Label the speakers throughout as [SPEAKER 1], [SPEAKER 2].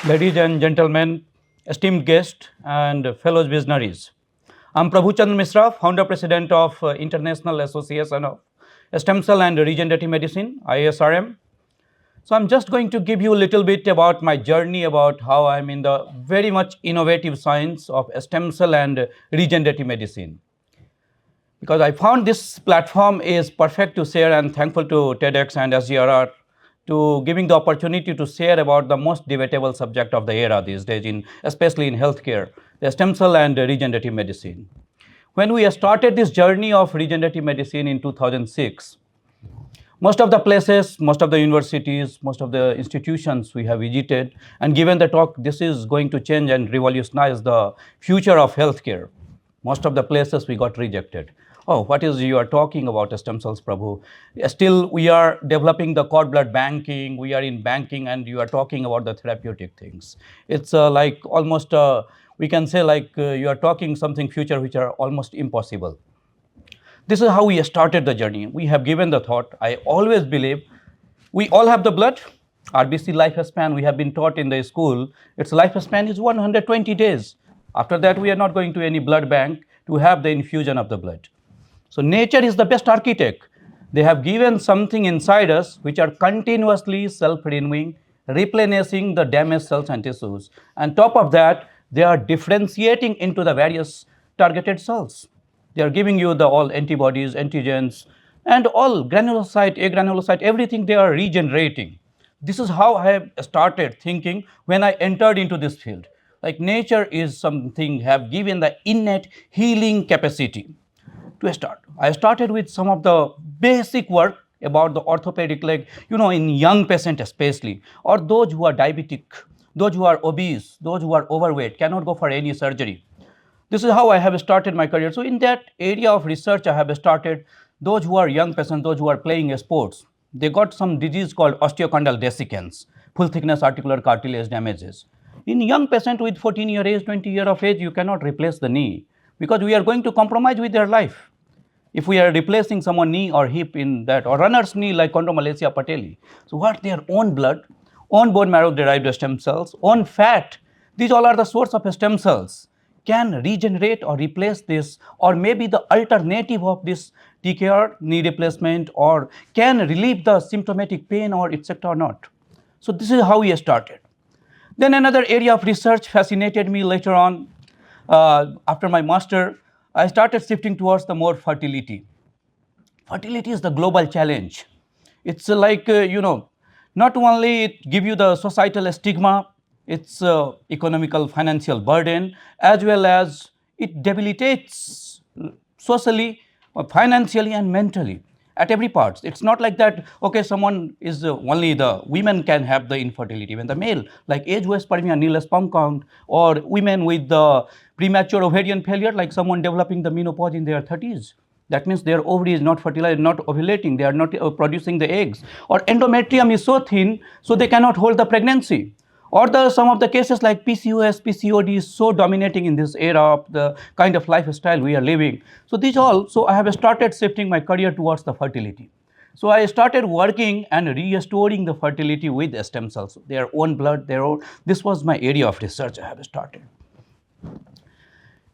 [SPEAKER 1] Ladies and gentlemen, esteemed guests and fellow visionaries. I'm Prabhu Chandra Mishra, founder president of International Association of Stem Cell and Regenerative Medicine, ISRM. So I'm just going to give you a little bit about my journey about how I'm in the very much innovative science of stem cell and regenerative medicine. Because I found this platform is perfect to share, and thankful to TEDx and SGRR to giving the opportunity to share about the most debatable subject of the era these days, especially in healthcare, the stem cell and regenerative medicine. When we started this journey of regenerative medicine in 2006, most of the places, most of the universities, most of the institutions we have visited and given the talk, this is going to change and revolutionize the future of healthcare. Most of the places we got rejected. Oh, what is you are talking about stem cells, Prabhu? Still, we are developing the cord blood banking. We are in banking, and you are talking about the therapeutic things. It's like almost we can say like you are talking something future which are almost impossible. This is how we started the journey. We have given the thought. I always believe we all have the blood. RBC lifespan, we have been taught in the school, its lifespan is 120 days. After that, we are not going to any blood bank to have the infusion of the blood. So nature is the best architect. They have given something inside us which are continuously self-renewing, replenishing the damaged cells and tissues. And top of that, they are differentiating into the various targeted cells. They are giving you the all antibodies, antigens, and all granulocyte, agranulocyte, everything they are regenerating. This is how I have started thinking when I entered into this field. Like nature is something have given the innate healing capacity to start. I started with some of the basic work about the orthopedic leg, in young patients especially, or those who are diabetic, those who are obese, those who are overweight, cannot go for any surgery. This is how I have started my career. So in that area of research, I have started those who are young patients, those who are playing sports. They got some disease called osteochondral desiccans, full thickness articular cartilage damages. In young patient with 14-year age, 20-year of age, you cannot replace the knee because we are going to compromise with their life. If we are replacing someone knee or hip in that, or runner's knee like chondromalacia pateli, so what their own blood, own bone marrow derived stem cells, own fat, these all are the source of stem cells, can regenerate or replace this, or maybe the alternative of this TKR knee replacement, or can relieve the symptomatic pain or etc. or not. So this is how we started. Then another area of research fascinated me later on. After my master, I started shifting towards the more fertility. Fertility is the global challenge. It's like, not only it give you the societal stigma, it's economical financial burden, as well as it debilitates socially, financially and mentally at every part. It's not like that, okay, someone is only the women can have the infertility. When the male, like age-spermia, nil sperm count, or women with the premature ovarian failure, like someone developing the menopause in their 30s. That means their ovary is not fertilized, not ovulating, they are not producing the eggs. Or endometrium is so thin, so they cannot hold the pregnancy. Or some of the cases like PCOS, PCOD is so dominating in this era of the kind of lifestyle we are living. So these all, so I have started shifting my career towards the fertility. So I started working and restoring the fertility with stem cells, their own blood, this was my area of research I have started.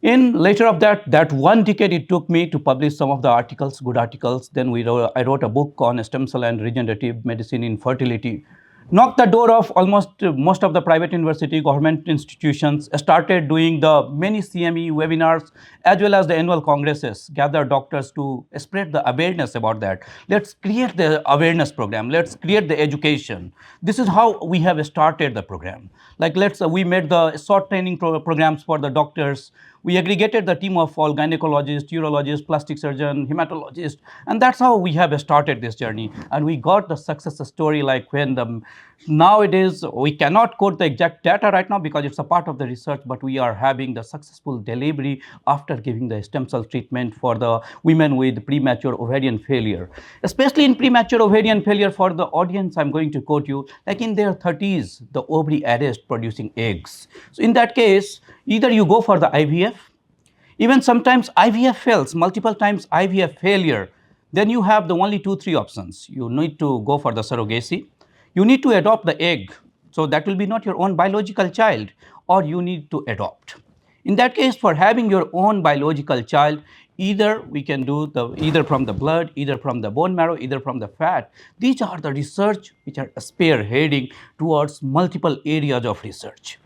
[SPEAKER 1] In later of that 1 decade it took me to publish some of the articles, good articles. Then I wrote a book on stem cell and regenerative medicine in fertility. Knocked the door of almost most of the private university, government institutions, started doing the many CME webinars as well as the annual congresses, gather doctors to spread the awareness about that. Let's create the awareness program. Let's create the education. This is how we have started the program. Like we made the short training programs for the doctors. We aggregated the team of all gynecologists, urologists, plastic surgeon, hematologists, and that's how we have started this journey. And we got the success story like when nowadays we cannot quote the exact data right now because it's a part of the research, but we are having the successful delivery after giving the stem cell treatment for the women with premature ovarian failure. Especially in premature ovarian failure, for the audience, I'm going to quote you, like in their 30s, the ovary arrest producing eggs. So in that case, either you go for the IVF, even sometimes IVF fails, multiple times IVF failure, then you have the only 2-3 options. You need to go for the surrogacy, you need to adopt the egg, So that will be not your own biological child, or you need to adopt. In that case, for having your own biological child, either we can do either from the blood, either from the bone marrow, either from the fat. These are the research which are spearheading towards multiple areas of research.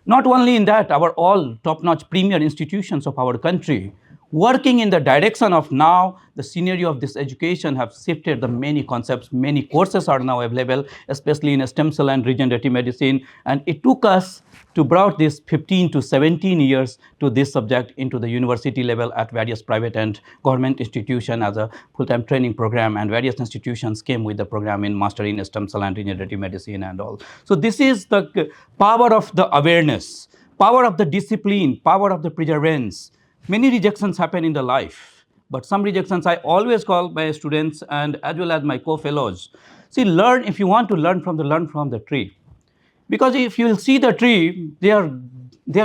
[SPEAKER 1] Not only in that, our all top-notch premier institutions of our country working in the direction of now the scenario of this education have shifted the many concepts. Many courses are now available, especially in stem cell and regenerative medicine, and it took us to brought this 15 to 17 years to this subject into the university level at various private and government institutions as a full-time training program, and various institutions came with the program in master in stem cell and regenerative medicine and all. So this is the power of the awareness, power of the discipline, power of the perseverance. Many rejections happen in the life, but some rejections I always call my students and as well as my co-fellows. See, learn, if you want to learn from the tree. Because if you will see the tree, they are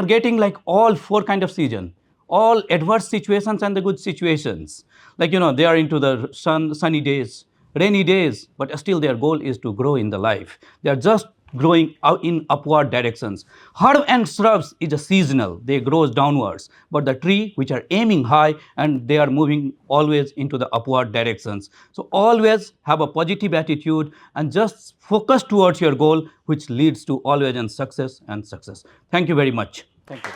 [SPEAKER 1] getting like all four kind of season, all adverse situations and the good situations. Like, they are into the sunny days, rainy days, but still their goal is to grow in the life. They are just growing out in upward directions. Herb and shrubs is a seasonal, they grows downwards, but the tree which are aiming high and they are moving always into the upward directions. So always have a positive attitude and just focus towards your goal, which leads to always in success and success. Thank you very much.
[SPEAKER 2] Thank you.